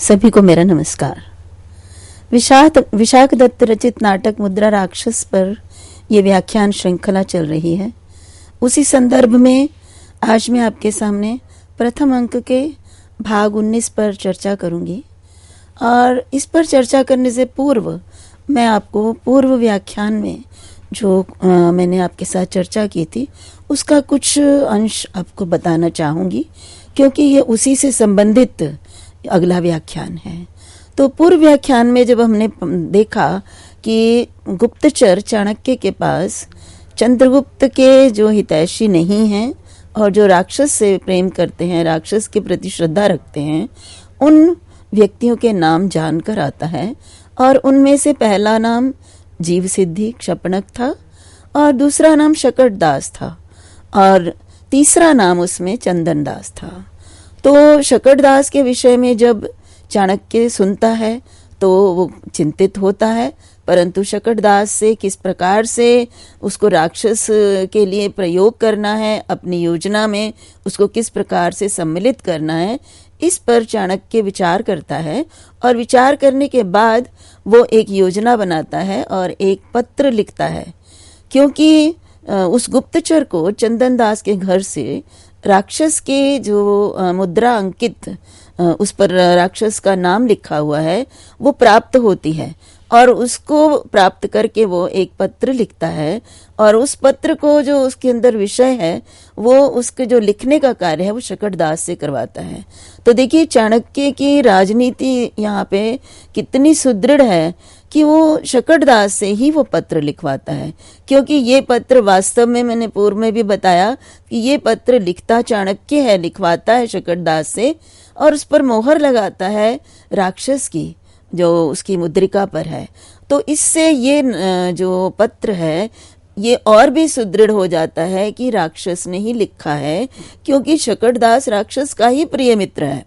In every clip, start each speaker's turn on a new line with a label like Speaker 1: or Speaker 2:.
Speaker 1: सभी को मेरा नमस्कार। विशाख दत्त रचित नाटक मुद्रा राक्षस पर यह व्याख्यान श्रृंखला चल रही है। उसी संदर्भ में आज मैं आपके सामने प्रथम अंक के भाग 19 पर चर्चा करूंगी और इस पर चर्चा करने से पूर्व मैं आपको पूर्व व्याख्यान में जो मैंने आपके साथ चर्चा की थी उसका कुछ अंश आपको बताना चाहूंगी, क्योंकि ये उसी से संबंधित अगला व्याख्यान है। तो पूर्व व्याख्यान में जब हमने देखा कि गुप्तचर चाणक्य के पास चंद्रगुप्त के जो हितैषी नहीं हैं और जो राक्षस से प्रेम करते हैं, राक्षस के प्रति श्रद्धा रखते हैं, उन व्यक्तियों के नाम जानकर आता है और उनमें से पहला नाम जीव सिद्धि क्षपणक था और दूसरा नाम शकटदास था और तीसरा नाम उसमें चंदनदास था। तो शकटदास के विषय में जब चाणक्य सुनता है तो वो चिंतित होता है, परंतु शकटदास से किस प्रकार से उसको राक्षस के लिए प्रयोग करना है, अपनी योजना में उसको किस प्रकार से सम्मिलित करना है, इस पर चाणक्य विचार करता है और विचार करने के बाद वो एक योजना बनाता है और एक पत्र लिखता है। क्योंकि उस गुप्तचर को चंदनदास के घर से राक्षस के जो मुद्रा अंकित उस पर राक्षस का नाम लिखा हुआ है वो प्राप्त होती है और उसको प्राप्त करके वो एक पत्र लिखता है और उस पत्र को जो उसके अंदर विषय है वो उसके जो लिखने का कार्य है वो शकटदास से करवाता है। तो देखिए चाणक्य की राजनीति यहाँ पे कितनी सुदृढ़ है कि वो शकटदास से ही वो पत्र लिखवाता है, क्योंकि ये पत्र वास्तव में मैंने पूर्व में भी बताया कि ये पत्र लिखता चाणक्य है, लिखवाता है शकटदास से और उस पर मोहर लगाता है राक्षस की जो उसकी मुद्रिका पर है। तो इससे ये जो पत्र है ये और भी सुदृढ़ हो जाता है कि राक्षस ने ही लिखा है, क्योंकि शकटदास राक्षस का ही प्रिय मित्र है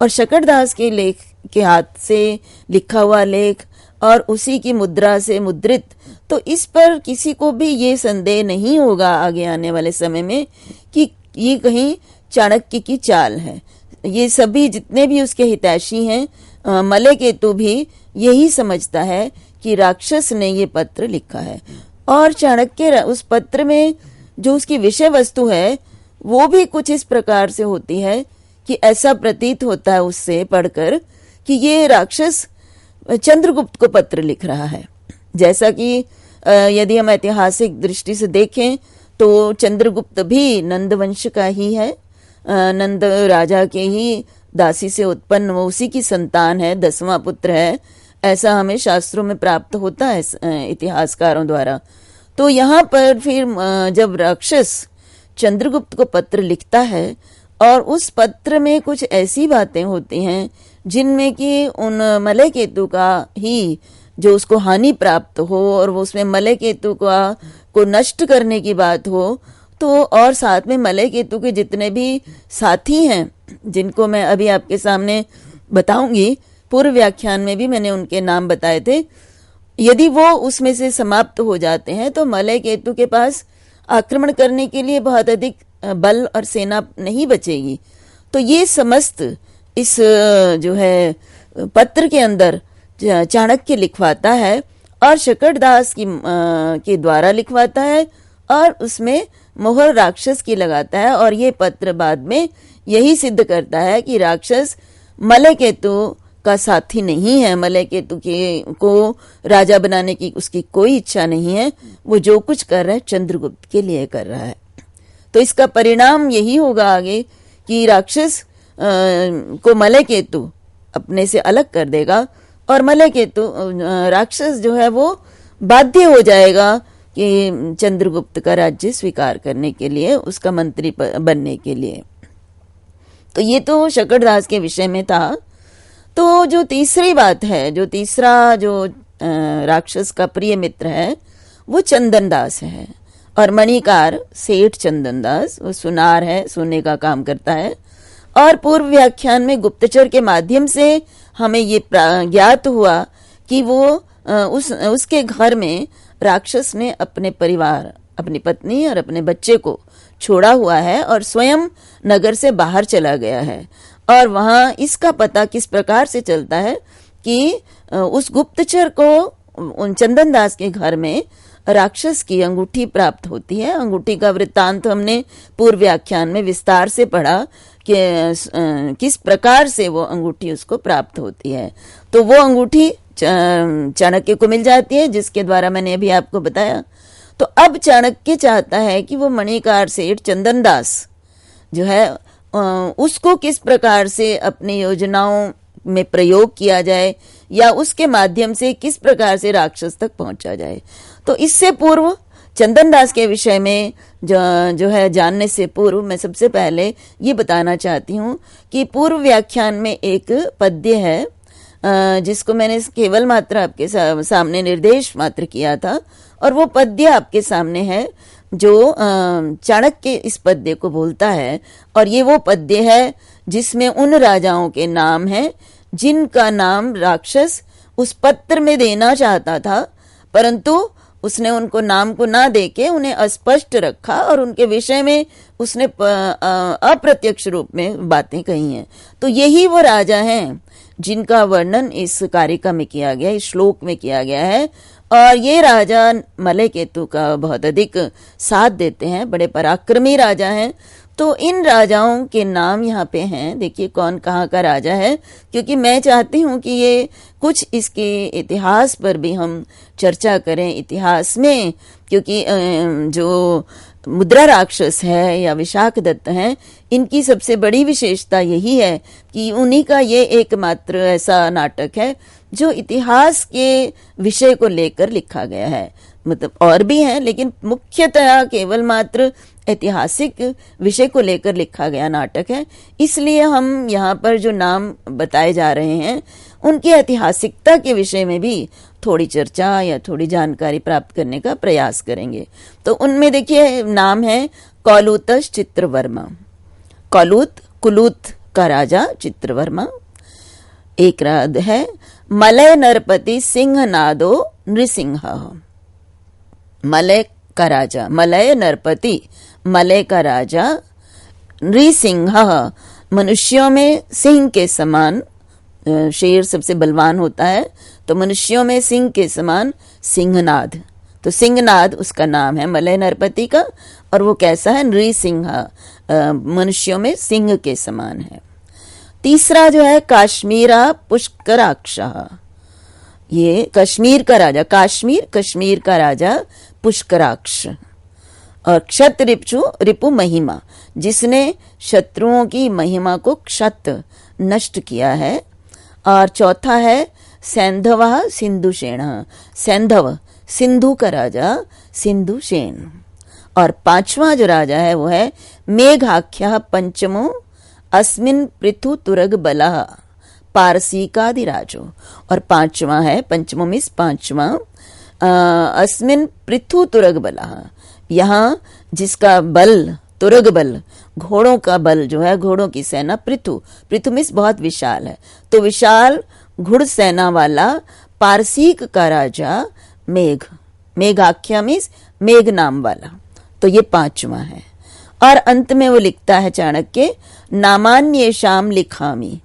Speaker 1: और शकटदास के लेख के हाथ से लिखा हुआ लेख और उसी की मुद्रा से मुद्रित, तो इस पर किसी को भी ये संदेह नहीं होगा आगे आने वाले समय में कि ये कहीं चाणक्य की चाल है। ये सभी जितने भी उसके हितैषी हैं, मलय केतु भी यही समझता है कि राक्षस ने ये पत्र लिखा है और चाणक्य उस पत्र में जो उसकी विषय वस्तु है वो भी कुछ इस प्रकार से होती है कि ऐसा प्रतीत होता है उससे पढ़कर कि ये राक्षस चंद्रगुप्त को पत्र लिख रहा है। जैसा कि यदि हम ऐतिहासिक दृष्टि से देखें तो चंद्रगुप्त भी नंद वंश का ही है, नंद राजा के ही दासी से उत्पन्न, वो उसी की संतान है, 10वां पुत्र है, ऐसा हमें शास्त्रों में प्राप्त होता है इतिहासकारों द्वारा। तो यहाँ पर फिर जब राक्षस चंद्रगुप्त को पत्र लिखता है और उस पत्र में कुछ ऐसी बातें होती हैं जिनमें कि उन मलय केतु का ही जो उसको हानि प्राप्त हो और वो उसमें मलय केतु को नष्ट करने की बात हो, तो और साथ में मलय केतु के जितने भी साथी हैं जिनको मैं अभी आपके सामने बताऊंगी, पूर्व व्याख्यान में भी मैंने उनके नाम बताए थे, यदि वो उसमें से समाप्त हो जाते हैं तो मलय केतु के पास आक्रमण करने के लिए बहुत अधिक बल और सेना नहीं बचेगी। तो ये समस्त इस जो है पत्र के अंदर चाणक्य लिखवाता है और शकटदास के द्वारा लिखवाता है और उसमें मोहर राक्षस की लगाता है और ये पत्र बाद में यही सिद्ध करता है कि राक्षस मलय केतु का साथी नहीं है, मलय केतु को राजा बनाने की उसकी कोई इच्छा नहीं है, वो जो कुछ कर रहा है चंद्रगुप्त के लिए कर रहा है। तो इसका परिणाम यही होगा आगे कि राक्षस को मलय केतु अपने से अलग कर देगा और मलय केतु राक्षस जो है वो बाध्य हो जाएगा कि चंद्रगुप्त का राज्य स्वीकार करने के लिए, उसका मंत्री बनने के लिए। तो ये तो शकटदास के विषय में था। तो जो तीसरी बात है, जो तीसरा जो राक्षस का प्रिय मित्र है वो चंदनदास है और मणिकार सेठ चंदनदास, वो सुनार है, सोने का काम करता है। और पूर्व व्याख्यान में गुप्तचर के माध्यम से हमें ये ज्ञात हुआ कि वो उसके घर में राक्षस ने अपने परिवार, अपनी पत्नी और अपने बच्चे को छोड़ा हुआ है और स्वयं नगर से बाहर चला गया है और वहां इसका पता किस प्रकार से चलता है कि उस गुप्तचर को उन चंदन दास के घर में राक्षस की अंगूठी प्राप्त होती है। अंगूठी का वृत्तांत हमने पूर्व व्याख्यान में विस्तार से पढ़ा कि किस प्रकार से वो अंगूठी उसको प्राप्त होती है। तो वो अंगूठी चाणक्य को मिल जाती है, जिसके द्वारा मैंने अभी आपको बताया। तो अब चाणक्य चाहता है कि वो मणिकार सेठ चंदन दास जो है उसको किस प्रकार से अपनी योजनाओं में प्रयोग किया जाए या उसके माध्यम से किस प्रकार से राक्षस तक पहुंचा जाए। तो इससे पूर्व चंदन दास के विषय में जो है जानने से पूर्व मैं सबसे पहले ये बताना चाहती हूँ कि पूर्व व्याख्यान में एक पद्य है जिसको मैंने केवल मात्र आपके सामने निर्देश मात्र किया था, और वो पद्य आपके सामने है जो चाणक्य इस पद्य को बोलता है। और ये वो पद्य है जिसमें उन राजाओं के नाम हैं जिनका नाम राक्षस उस पत्र में देना चाहता था, परंतु उसने उनको नाम को ना देके उन्हें अस्पष्ट रखा और उनके विषय में उसने अप्रत्यक्ष रूप में बातें कही हैं। तो यही वो राजा हैं जिनका वर्णन इस कारिका में किया गया, इस श्लोक में किया गया है। और ये राजा मलय केतु का बहुत अधिक साथ देते हैं, बड़े पराक्रमी राजा हैं। तो इन राजाओं के नाम यहाँ पे हैं, देखिए कौन कहाँ का राजा है, क्योंकि मैं चाहती हूँ कि ये कुछ इसके इतिहास पर भी हम चर्चा करें इतिहास में, क्योंकि जो मुद्रा राक्षस है या विशाख दत्त हैं, इनकी सबसे बड़ी विशेषता यही है कि उन्हीं का ये एकमात्र ऐसा नाटक है जो इतिहास के विषय को लेकर लिखा गया है। मतलब और भी हैं, लेकिन मुख्यतः केवल मात्र ऐतिहासिक विषय को लेकर लिखा गया नाटक है। इसलिए हम यहाँ पर जो नाम बताए जा रहे हैं उनकी ऐतिहासिकता के विषय में भी थोड़ी चर्चा या थोड़ी जानकारी प्राप्त करने का प्रयास करेंगे। तो उनमें देखिए नाम है कौलूतश चित्रवर्मा। कुलूत का राजा चित्रवर्मा। एक राज है मलय नरपति सिंहनादो नृसिंह। मलय का राजा, मलय नरपति, मलय का राजा, नृसिंह मनुष्यों में सिंह के समान, शेर सबसे बलवान होता है, तो मनुष्यों में सिंह के समान सिंहनाद। तो सिंहनाद उसका नाम है मलय नरपति का, और वो कैसा है, नृसिंह, मनुष्यों में सिंह के समान है। तीसरा जो है काश्मीरा पुष्कराक्ष। ये कश्मीर का राजा, कश्मीर का राजा पुष्कराक्ष। और क्षत रिपु महिमा, जिसने शत्रुओं की महिमा को क्षत नष्ट किया है। और चौथा है सैंधव सिंधुसेन, सैंधव सिंधु का राजा सिंधुसेन। और पांचवा जो राजा है वो है मेघाख्या पंचमो अस्मिन पृथु तुरग बला पारसीकादिराजो। और पांचवा है, पंचमो मीन्स पांचवा, अस्मिन पृथु तुरग बला, यहाँ जिसका बल, तुरग बल, घोड़ों का बल जो है, घोड़ों की सेना, पृथु मीन्स बहुत विशाल है, तो विशाल घुड़ सेना वाला पारसीक का राजा मेघाख्या मीन्स मेघ नाम वाला। तो ये पांचवा है। और अंत में वो लिखता है चाणक्य, नामान्य शाम लिखामी।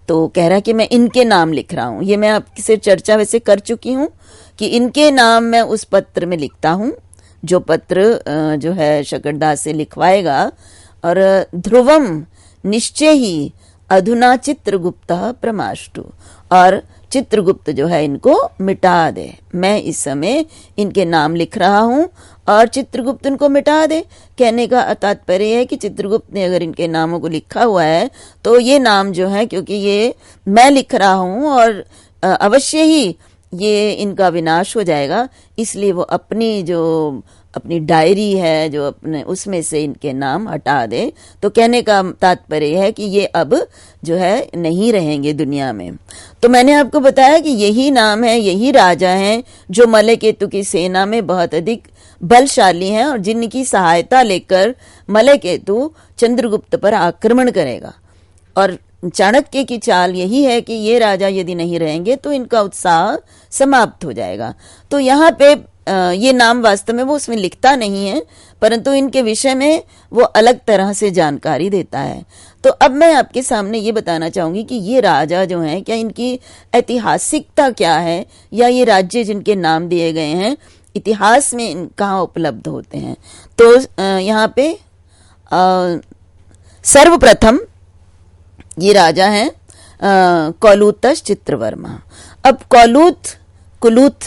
Speaker 1: तो कह रहा है कि मैं इनके नाम लिख रहा हूं। ये मैं आपसे चर्चा वैसे कर चुकी हूं कि इनके नाम मैं उस पत्र में लिखता हूं, जो पत्र जो है शकटदास से लिखवाएगा। और ध्रुवम निश्चय ही अधुना चित्रगुप्त प्रमाष्टु, और चित्रगुप्त जो है इनको मिटा दे। मैं इस समय इनके नाम लिख रहा हूं और चित्रगुप्त इनको मिटा दे। कहने का तात्पर्य है कि चित्रगुप्त ने अगर इनके नामों को लिखा हुआ है तो ये नाम जो है, क्योंकि ये मैं लिख रहा हूं और अवश्य ही ये इनका विनाश हो जाएगा, इसलिए वो अपनी डायरी है जो अपने, उसमें से इनके नाम हटा दे। तो कहने का तात्पर्य है कि ये अब जो है नहीं रहेंगे दुनिया में। तो मैंने आपको बताया कि यही नाम है, यही राजा हैं जो मलय केतु की सेना में बहुत अधिक बलशाली हैं और जिनकी सहायता लेकर मलय केतु चंद्रगुप्त पर आक्रमण करेगा। और चाणक्य की चाल यही है कि ये राजा यदि नहीं रहेंगे तो इनका उत्साह समाप्त हो जाएगा। तो यहाँ पे ये नाम वास्तव में वो उसमें लिखता नहीं है, परंतु इनके विषय में वो अलग तरह से जानकारी देता है। तो अब मैं आपके सामने ये बताना चाहूंगी कि ये राजा जो हैं, क्या इनकी ऐतिहासिकता क्या है, या ये राज्य जिनके नाम दिए गए हैं इतिहास में कहाँ उपलब्ध होते हैं। तो यहाँ पे सर्वप्रथम ये राजा हैं कौलूतस चित्रवर्मा। अब कुलूत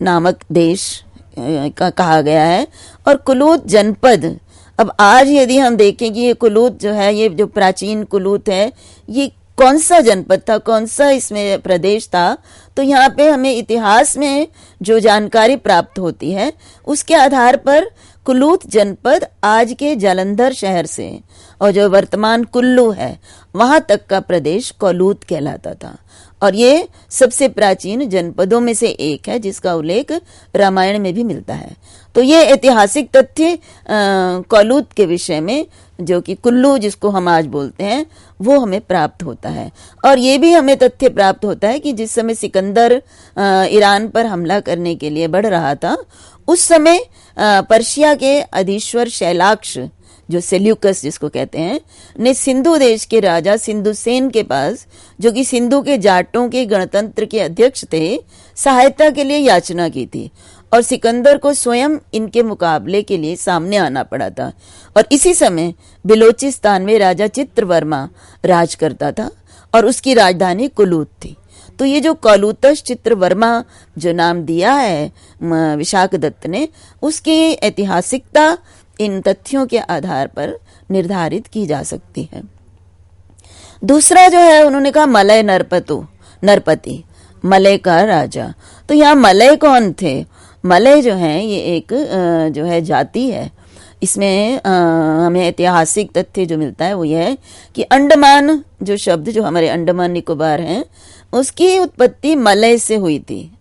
Speaker 1: नामक देश का कहा गया है, और कुलूत जनपद। अब आज यदि हम देखें कि ये कुलूत जो है, ये जो प्राचीन कुलूत है, ये कौन सा जनपद था, कौन सा इसमें प्रदेश था, तो यहाँ पे हमें इतिहास में जो जानकारी प्राप्त होती है उसके आधार पर कुलूत जनपद आज के जालंधर शहर से और जो वर्तमान कुल्लू है वहां तक का प्रदेश कौलूत कहलाता था, और ये सबसे प्राचीन जनपदों में से एक है जिसका उल्लेख रामायण में भी मिलता है। तो ये ऐतिहासिक तथ्य कौलूत के विषय में, जो कि कुल्लू जिसको हम आज बोलते हैं, वो हमें प्राप्त होता है। और ये भी हमें तथ्य प्राप्त होता है कि जिस समय सिकंदर ईरान पर हमला करने के लिए बढ़ रहा था, उस समय पर्शिया के अधीश्वर शैलाक्ष, जो सेल्यूकस जिसको कहते हैं, ने सिंधु देश के राजा सिंधुसेन के पास, जो कि सिंधु के जाटों के गणतंत्र के अध्यक्ष थे, सहायता के लिए याचना की थी, और सिकंदर को स्वयं इनके मुकाबले के लिए सामने आना पड़ा था। और इसी समय बिलोचिस्तान में राजा चित्रवर्मा राज करता था और उसकी राजधानी कुलूत थी। तो ये जो कौलूतस चित्रवर्मा जो नाम दिया है विशाखदत्त ने, उसकी ऐतिहासिकता इन तथ्यों के आधार पर निर्धारित की जा सकती है। दूसरा जो है, उन्होंने कहा मलय नरपति, मलय का राजा। तो यहाँ मलय कौन थे? मलय जो है ये एक जो है जाति है। इसमें हमें ऐतिहासिक तथ्य जो मिलता है वो यह है कि अंडमान जो शब्द, जो हमारे अंडमान निकोबार हैं, उसकी उत्पत्ति मलय से हुई थी,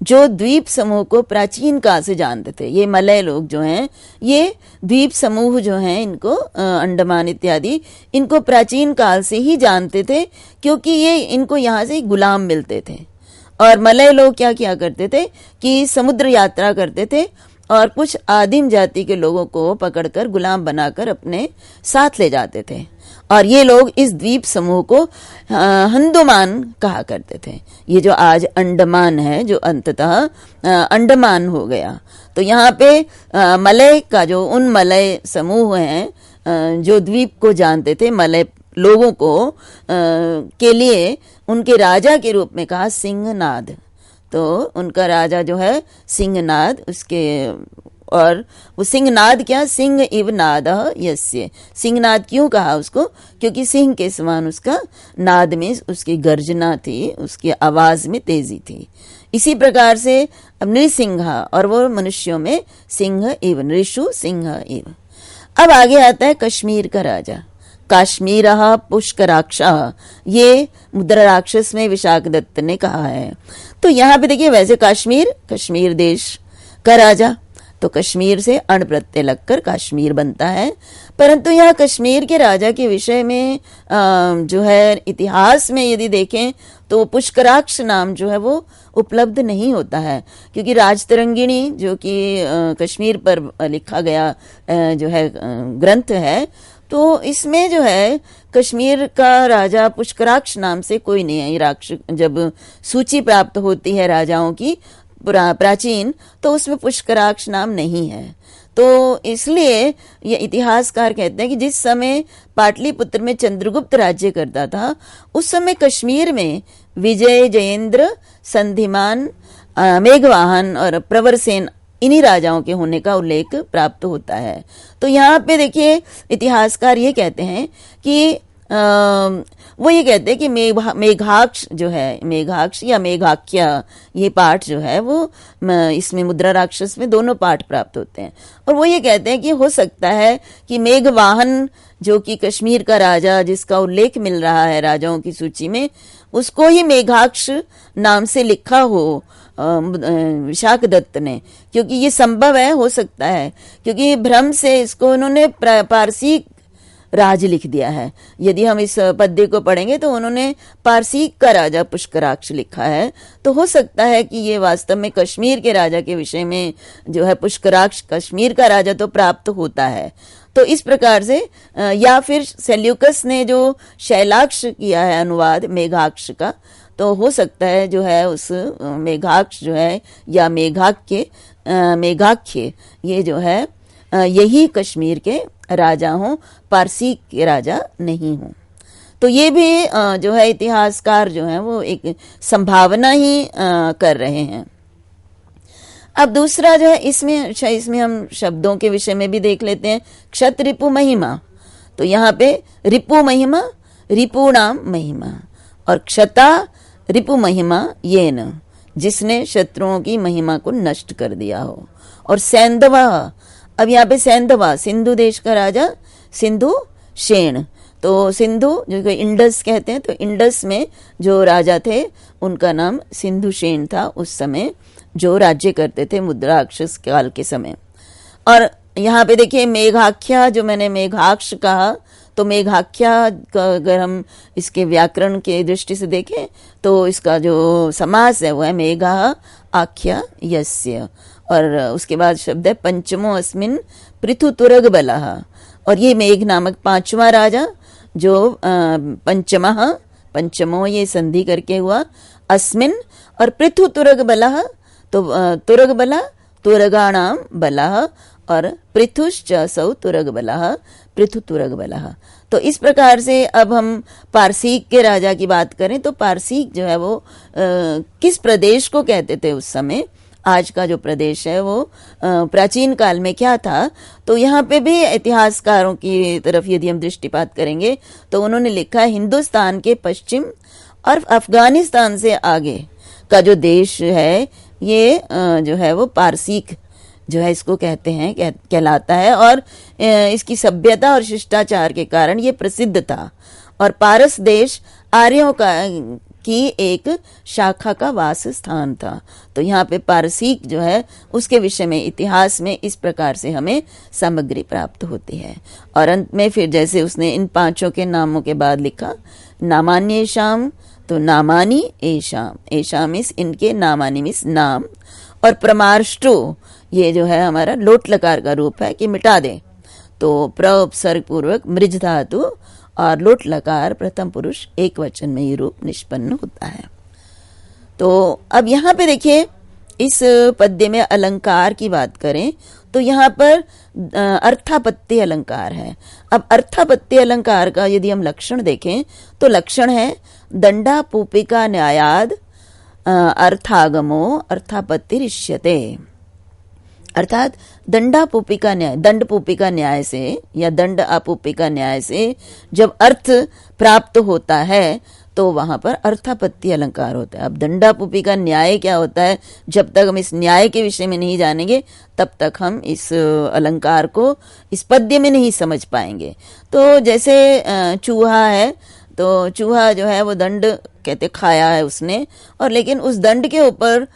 Speaker 1: जो द्वीप समूह को प्राचीन काल से जानते थे। ये मलय लोग जो हैं, ये द्वीप समूह जो हैं, इनको अंडमान इत्यादि, इनको प्राचीन काल से ही जानते थे, क्योंकि ये इनको यहाँ से गुलाम मिलते थे। और मलय लोग क्या किया करते थे कि समुद्र यात्रा करते थे और कुछ आदिम जाति के लोगों को पकड़कर गुलाम बनाकर अपने साथ ले जाते थे, और ये लोग इस द्वीप समूह को हंदुमान कहा करते थे। ये जो आज अंडमान है, जो अंततः अंडमान हो गया। तो यहाँ पे मलय का जो उन मलय समूह हैं जो द्वीप को जानते थे, मलय लोगों को के लिए उनके राजा के रूप में कहा सिंहनाद। तो उनका राजा जो है सिंहनाद, उसके, और वो सिंहनाद क्या, सिंह इव नाद यस्य, सिंहनाद क्यों कहा उसको? क्योंकि सिंह के समान उसका नाद में उसकी गर्जना थी, उसकी आवाज में तेजी थी। इसी प्रकार से अब नृसिंह, और वो मनुष्यों में सिंह इव, नृषु सिंह इव। अब आगे आता है कश्मीर का राजा, काश्मीर पुष्कराक्ष, ये मुद्रा राक्षस में विशाखदत्त ने कहा है। तो यहाँ पे देखिए, वैसे कश्मीर देश का राजा, तो कश्मीर से अण प्रत्यय लगकर काश्मीर बनता है, परंतु यहाँ कश्मीर के राजा के विषय में जो है इतिहास में यदि देखें तो पुष्कराक्ष नाम जो है वो उपलब्ध नहीं होता है, क्योंकि राजतरंगिणी जो कि कश्मीर पर लिखा गया जो है ग्रंथ है, तो इसमें जो है कश्मीर का राजा पुष्कराक्ष नाम से कोई नहीं है। राक्ष जब सूची प्राप्त होती है राजाओं की प्राचीन, तो उसमें पुष्कराक्ष नाम नहीं है। तो इसलिए ये इतिहासकार कहते हैं कि जिस समय पाटलिपुत्र में चंद्रगुप्त राज्य करता था, उस समय कश्मीर में विजय, जयेंद्र, संधिमान, मेघवाहन और प्रवरसेन, इन्हीं राजाओं के होने का उल्लेख प्राप्त होता है। तो यहाँ पे देखिए इतिहासकार ये कहते हैं कि वो ये कहते हैं कि मेघाक्ष जो है, मेघाक्ष या मेघाख्या, ये पाठ जो है वो इसमें मुद्रा राक्षस में दोनों पाठ प्राप्त होते हैं। और वो ये कहते हैं कि हो सकता है कि मेघवाहन जो कि कश्मीर का राजा जिसका उल्लेख मिल रहा है राजाओं की सूची में, उसको ही मेघाक्ष नाम से लिखा हो विशाखदत्त ने, क्योंकि ये संभव है, हो सकता है, क्योंकि भ्रम से इसको उन्होंने पारसी राज लिख दिया है। यदि हम इस पद्य को पढ़ेंगे तो उन्होंने पारसीक का राजा पुष्कराक्ष लिखा है, तो हो सकता है कि ये वास्तव में कश्मीर के राजा के विषय में जो है पुष्कराक्ष कश्मीर का राजा तो प्राप्त होता है। तो इस प्रकार से या फिर सेल्यूकस ने जो शैलाक्ष किया है अनुवाद मेघाक्ष का, तो हो सकता है जो है उस मेघाक्ष जो है या मेघाख्य ये जो है यही कश्मीर के राजा हों, पारसी के राजा नहीं हों। तो ये भी जो है इतिहासकार जो है वो एक संभावना ही कर रहे हैं। अब दूसरा जो है इसमें हम शब्दों के विषय में भी देख लेते हैं। क्षत रिपु महिमा, तो यहाँ पे रिपु महिमा, रिपुणाम महिमा, और क्षता रिपु महिमा ये न, जिसने शत्रुओं की महिमा को नष्ट कर दिया हो। और सैंधवा, अब यहाँ पे सैंधवा सिंधु देश का राजा सिंधु शेण, तो सिंधु जो इंडस कहते हैं, तो इंडस में जो राजा थे उनका नाम सिंधु शेण था उस समय जो राज्य करते थे मुद्राक्षस काल के समय। और यहाँ पे देखिए मेघाख्या, जो मैंने मेघाक्ष कहा, तो मेघाख्या अगर हम इसके व्याकरण के दृष्टि से देखें तो इसका जो समास है वो है मेघा आख्या यस्य, और उसके बाद शब्द है पंचमो अस्मिन पृथु तुरग बलः, और ये मेघ नामक पांचवा राजा जो पंचमो ये संधि करके हुआ, अस्मिन और पृथु तुरग बलः, तो तुरग बला तुरगाणाम बलः, और पृथुश्च सौ तुरग बलः, पृथु तुरग बलः। तो इस प्रकार से अब हम पारसीक के राजा की बात करें तो पारसीक जो है वो किस प्रदेश को कहते थे उस समय, आज का जो प्रदेश है वो प्राचीन काल में क्या था। तो यहाँ पे भी इतिहासकारों की तरफ यदि हम दृष्टिपात करेंगे तो उन्होंने लिखा है हिंदुस्तान के पश्चिम और अफगानिस्तान से आगे का जो देश है ये जो है वो पारसीक जो है इसको कहते हैं, कहलाता है, और इसकी सभ्यता और शिष्टाचार के कारण ये प्रसिद्ध था। और पारस देश आर्यों की एक शाखा का वास स्थान था। तो यहाँ पे पारसीक जो है उसके विषय में इतिहास में इस प्रकार से हमें सामग्री प्राप्त होती है। और अंत में फिर जैसे उसने इन पांचों के नामों के बाद लिखा नामान्येषाम, तो नामानी एशाम, एशाम इस इनके, नामानी मिस नाम, और प्रमार्ष्टो ये जो है हमारा लोट लकार का रूप है कि मिटा दे, तो प्र उपसर्ग पूर्वक मृज धातु और लोट लकार प्रथम पुरुष एक वचन में ये रूप निष्पन्न होता है। तो अब यहाँ पे देखिए इस पद्य में अलंकार की बात करें तो यहाँ पर अर्थापत्ति अलंकार है। अब अर्थापत्ति अलंकार का यदि हम लक्षण देखें तो लक्षण है दंडा पूपिका न्यायाद अर्थागमो अर्थापत्तिरिष्यते, अर्थात दंडा पूपिका न्याय, दंड पूपिका न्याय से या दंड आपूपिका न्याय से जब अर्थ प्राप्त होता है तो वहां पर अर्थापत्ति अलंकार होता है। अब दंडापूपिका न्याय क्या होता है, जब तक हम इस न्याय के विषय में नहीं जानेंगे तब तक हम इस अलंकार को इस पद्य में नहीं समझ पाएंगे। तो जैसे चूहा है, तो चूहा जो है वो दंड कहते खाया है उसने, और लेकिन उस दंड के ऊपर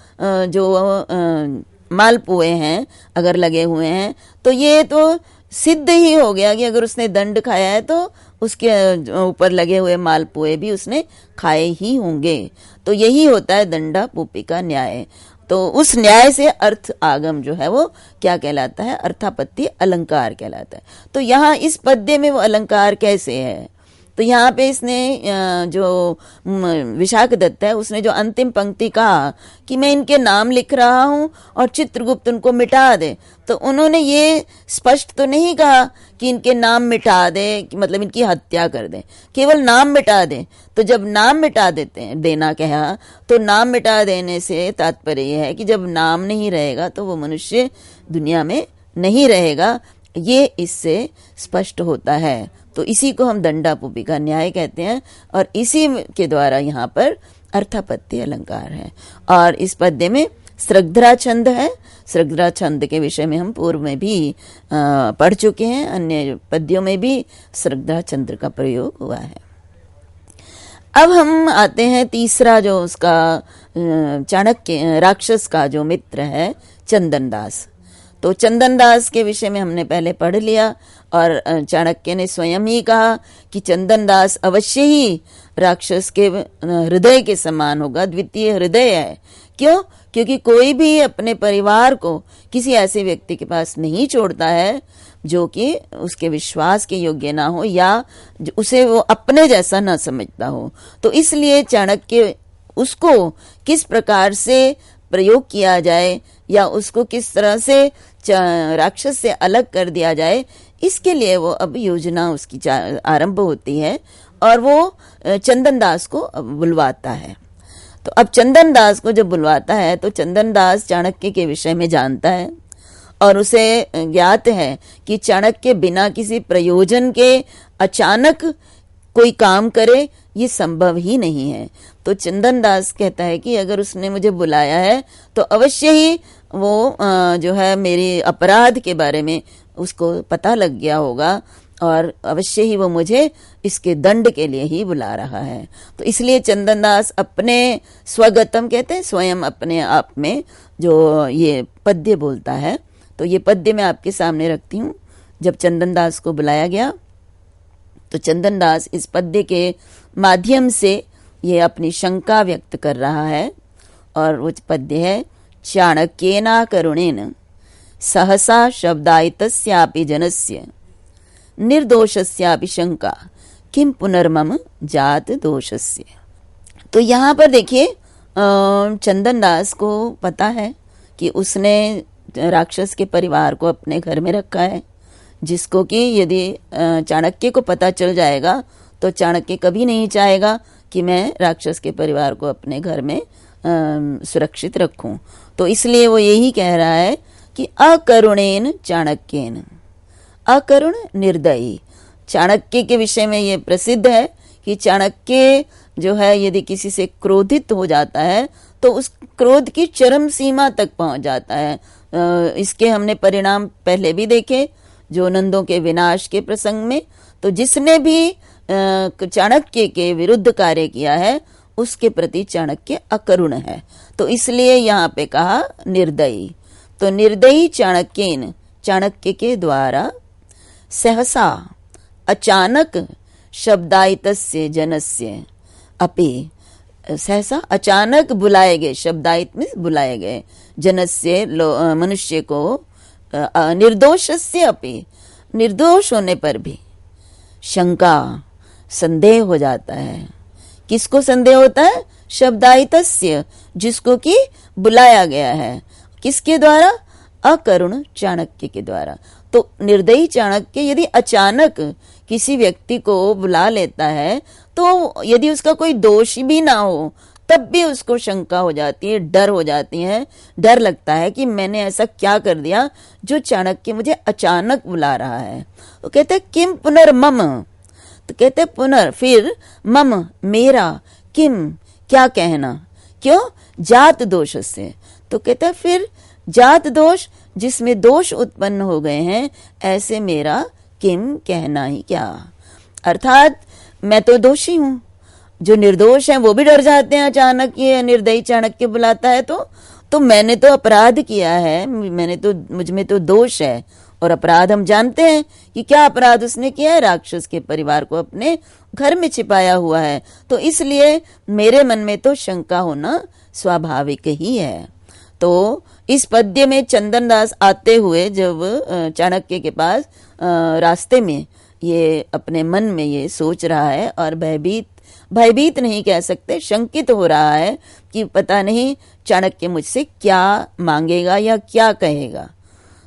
Speaker 1: जो मालपुए हैं अगर लगे हुए हैं तो ये तो सिद्ध ही हो गया कि अगर उसने दंड खाया है तो उसके ऊपर लगे हुए मालपुए भी उसने खाए ही होंगे। तो यही होता है दंडा पूपिका न्याय। तो उस न्याय से अर्थ आगम जो है वो क्या कहलाता है, अर्थापत्ति अलंकार कहलाता है। तो यहाँ इस पद्य में वो अलंकार कैसे है, तो यहाँ पे इसने जो विशाख दत्त है उसने जो अंतिम पंक्ति कहा कि मैं इनके नाम लिख रहा हूं और चित्रगुप्त उनको मिटा दे, तो उन्होंने ये स्पष्ट तो नहीं कहा कि इनके नाम मिटा दे, मतलब इनकी हत्या कर दे, केवल नाम मिटा दे। तो जब नाम मिटा देते हैं, देना कहा, तो नाम मिटा देने से तात्पर्य यह है कि जब नाम नहीं रहेगा तो वो मनुष्य दुनिया में नहीं रहेगा, ये इससे स्पष्ट होता है। तो इसी को हम दंडापूपिका न्याय कहते हैं, और इसी के द्वारा यहाँ पर अर्थापत्ति अलंकार है। और इस पद्य में सृग्धरा छंद है। सृग्धरा छंद के विषय में हम पूर्व में भी पढ़ चुके हैं, अन्य पद्यों में भी सृग्धरा छंद का प्रयोग हुआ है। अब हम आते हैं तीसरा जो उसका चाणक्य राक्षस का जो मित्र है चंदनदास। तो चंदन दास के विषय में हमने पहले पढ़ लिया और चाणक्य ने स्वयं ही कहा कि चंदन दास अवश्य ही राक्षस के हृदय के समान होगा, द्वितीय हृदय है। क्यों? क्योंकि कोई भी अपने परिवार को किसी ऐसे व्यक्ति के पास नहीं छोड़ता है जो कि उसके विश्वास के योग्य ना हो या उसे वो अपने जैसा ना समझता हो। तो इसलिए चाणक्य उसको किस प्रकार से प्रयोग किया जाए या उसको किस तरह से राक्षस से अलग कर दिया जाए, इसके लिए वो अब योजना उसकी आरंभ होती है और वो चंदन दास को बुलवाता है। तो अब चंदन दास को जब बुलवाता है तो चंदन दास चाणक्य के विषय में जानता है और उसे ज्ञात है कि चाणक्य बिना किसी प्रयोजन के अचानक कोई काम करे ये संभव ही नहीं है। तो चंदन दास कहता है कि अगर उसने मुझे बुलाया है तो अवश्य ही वो जो है मेरे अपराध के बारे में उसको पता लग गया होगा और अवश्य ही वो मुझे इसके दंड के लिए ही बुला रहा है। तो इसलिए चंदन दास अपने स्वगतम कहते हैं, स्वयं अपने आप में जो ये पद्य बोलता है। तो ये पद्य मैं आपके सामने रखती हूँ। जब चंदन दास को बुलाया गया तो चंदन दास इस पद्य के माध्यम से ये अपनी शंका व्यक्त कर रहा है और वो पद्य है, चाणक्येना करुणेन सहसा शब्दायितस्यापि जनस्य निर्दोषस्यापि शंका किम पुनर्मम जात दोषस्य। तो यहाँ पर देखिए चंदन दास को पता है कि उसने राक्षस के परिवार को अपने घर में रखा है, जिसको कि यदि चाणक्य को पता चल जाएगा तो चाणक्य कभी नहीं चाहेगा कि मैं राक्षस के परिवार को अपने घर में सुरक्षित रखूं। तो इसलिए वो यही कह रहा है कि अकरुणेन चाणक्येन, अकरुण निर्दयी। चाणक्य के विषय में ये प्रसिद्ध है कि चाणक्य जो है यदि किसी से क्रोधित हो जाता है तो उस क्रोध की चरम सीमा तक पहुंच जाता है। इसके हमने परिणाम पहले भी देखे जो नंदों के विनाश के प्रसंग में। तो जिसने भी चाणक्य के विरुद्ध कार्य किया है उसके प्रति चाणक्य अकरुण है। तो इसलिए यहाँ पे कहा निर्दयी। तो निर्दयी चाणक्येन, चाणक्य के द्वारा सहसा अचानक शब्दायितस्य जनस्य अपि, सहसा अचानक बुलाए गए, शब्दायित में बुलाए गए, जनस्य मनुष्य को निर्दोषस्य अपि, निर्दोष होने पर भी शंका संदेह हो जाता है। किसको संदेह होता है? शब्दायितस्य, जिसको कि बुलाया गया है। किसके द्वारा? अकरुण चाणक्य के द्वारा। तो निर्दयी चाणक्य यदि अचानक किसी व्यक्ति को बुला लेता है तो यदि उसका कोई दोष भी ना हो तब भी उसको शंका हो जाती है, डर हो जाती है, डर लगता है कि मैंने ऐसा क्या कर दिया जो चाणक्य मुझे अचानक बुला रहा है। तो कहते हैं किम पुनर्मम, तो कहते हैं पुनर् फिर, मम मेरा, किम क्या कहना, क्यों? जात दोष से। तो कहते हैं फिर जात दोष, जिसमें दोष उत्पन्न हो गए हैं, ऐसे मेरा किम कहना ही क्या। अर्थात मैं तो दोषी हूं, जो निर्दोष हैं वो भी डर जाते हैं अचानक ये निर्दयी चाणक्य बुलाता है तो मैंने तो अपराध किया है, मुझ में तो दोष है। और अपराध हम जानते हैं कि क्या अपराध उसने किया है, राक्षस के परिवार को अपने घर में छिपाया हुआ है। तो इसलिए मेरे मन में तो शंका होना स्वाभाविक ही है। तो इस पद्य में चंदन दास आते हुए जब चाणक्य के पास रास्ते में ये अपने मन में ये सोच रहा है और भयभीत नहीं कह सकते, शंकित हो रहा है कि पता नहीं चाणक्य मुझसे क्या मांगेगा या क्या कहेगा।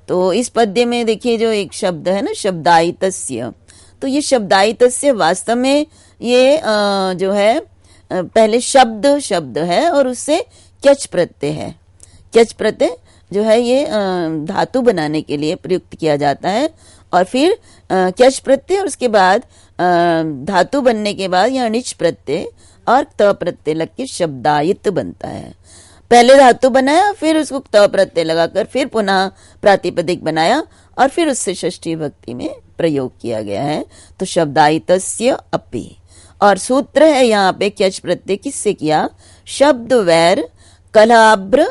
Speaker 1: तो इस पद्य में देखिए जो एक शब्द है ना, शब्दायितस्य, तो ये शब्दायितस्य वास्तव में ये जो है पहले शब्द है और उससे क्यच प्रत्यय है। क्यच प्रत्यय जो है ये धातु बनाने के लिए प्रयुक्त किया जाता है और फिर क्यच प्रत्यय और उसके बाद धातु बनने के बाद यहाँ निच प्रत्यय और त प्रत्यय लग के शब्दायित बनता है। पहले धातु बनाया, फिर उसको त प्रत्यय लगाकर फिर पुनः प्रातिपदिक बनाया और फिर उससे षष्ठी विभक्ति में प्रयोग किया गया है। तो शब्दायितस्य अपि, और सूत्र है यहाँ पे क्यच प्रत्यय किससे किया? शब्द वैर कलाब्र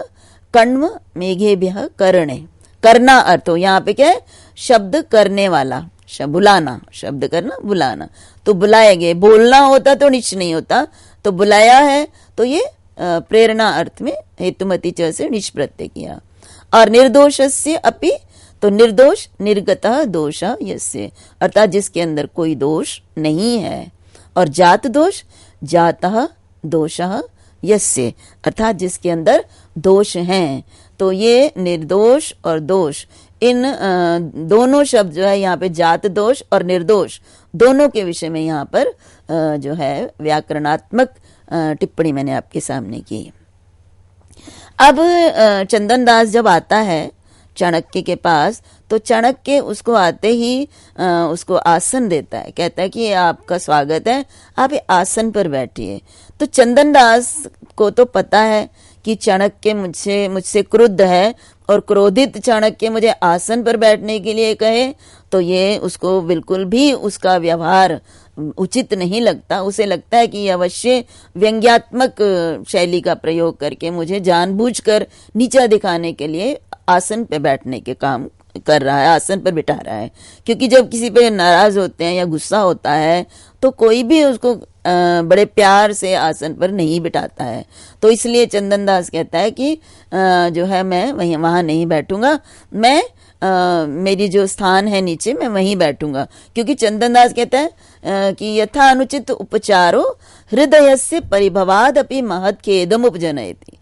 Speaker 1: कण्व मेघेभ्यः करणे, करना अर्थ हो। यहाँ पे क्या है, शब्द करने वाला, बुलाना, शब्द करना बुलाना, तो बुलाए गए। बोलना होता तो निच नहीं होता, तो बुलाया है तो ये प्रेरणा अर्थ में हेतुमती च से निच प्रत्यय किया। और निर्दोषस्य अपि, तो निर्दोष निर्गतः दोष यस्य, अर्थात जिसके अंदर कोई दोष नहीं है। और जात दोष जातः दोषः यस्य, अर्थात जिसके अंदर दोष हैं। तो ये निर्दोष और दोष, इन दोनों शब्द जो है यहाँ पे जात दोष और निर्दोष दोनों के विषय में यहाँ पर जो है व्याकरणात्मक टिप्पणी मैंने आपके सामने की। अब चंदन दास जब आता है चाणक्य के पास, तो चाणक्य उसको आते ही उसको आसन देता है, कहता है कि आपका स्वागत है, आप आसन पर बैठिए। तो चंदन दास को तो पता है कि चाणक्य मुझसे क्रुद्ध है, और क्रोधित चाणक्य मुझे आसन पर बैठने के लिए कहे तो ये उसको बिल्कुल भी उसका व्यवहार उचित नहीं लगता। उसे लगता है कि अवश्य व्यंग्यात्मक शैली का प्रयोग करके मुझे जानबूझकर नीचा दिखाने के लिए आसन पे बैठने के काम कर रहा है, आसन पर बिठा रहा है। क्योंकि जब किसी पे नाराज होते हैं या गुस्सा होता है तो कोई भी उसको बड़े प्यार से आसन पर नहीं बिठाता है। तो इसलिए चंदन दास कहता है कि जो है मैं वहां नहीं बैठूंगा, मैं मेरी जो स्थान है नीचे मैं वहीं बैठूंगा। क्योंकि चंदन दास कहता है कि यथा अनुचित उपचारो हृदयस्य परिभवाद अपि महत् खेदम उपजनयति।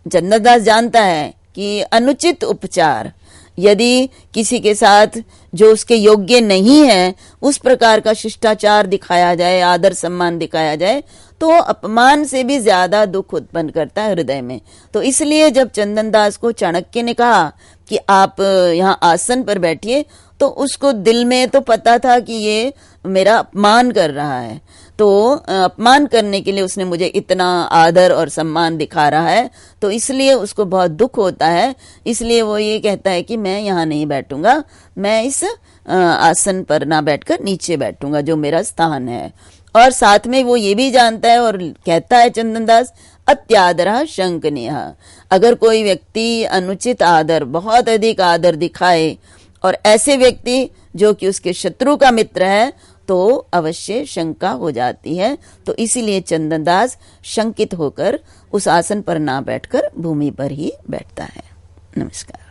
Speaker 1: चंदन दास जानता है कि अनुचित उपचार, यदि किसी के साथ जो उसके योग्य नहीं है उस प्रकार का शिष्टाचार दिखाया जाए, आदर सम्मान दिखाया जाए, तो अपमान से भी ज्यादा दुख उत्पन्न करता है हृदय में। तो इसलिए जब चंदन दास को चाणक्य ने कहा कि आप यहाँ आसन पर बैठिए, तो उसको दिल में तो पता था कि ये मेरा अपमान कर रहा है, तो अपमान करने के लिए उसने मुझे इतना आदर और सम्मान दिखा रहा है, तो इसलिए उसको बहुत दुख होता है। इसलिए वो ये कहता है कि मैं यहाँ नहीं बैठूंगा, मैं इस आसन पर ना बैठकर नीचे बैठूंगा जो मेरा स्थान है। और साथ में वो ये भी जानता है और कहता है चंदन दास, अत्यादर शंकनीय। अगर कोई व्यक्ति अनुचित आदर, बहुत अधिक आदर दिखाए, और ऐसे व्यक्ति जो कि उसके शत्रु का मित्र है, तो अवश्य शंका हो जाती है। तो इसीलिए चंदन दास शंकित होकर उस आसन पर ना बैठकर भूमि पर ही बैठता है। नमस्कार।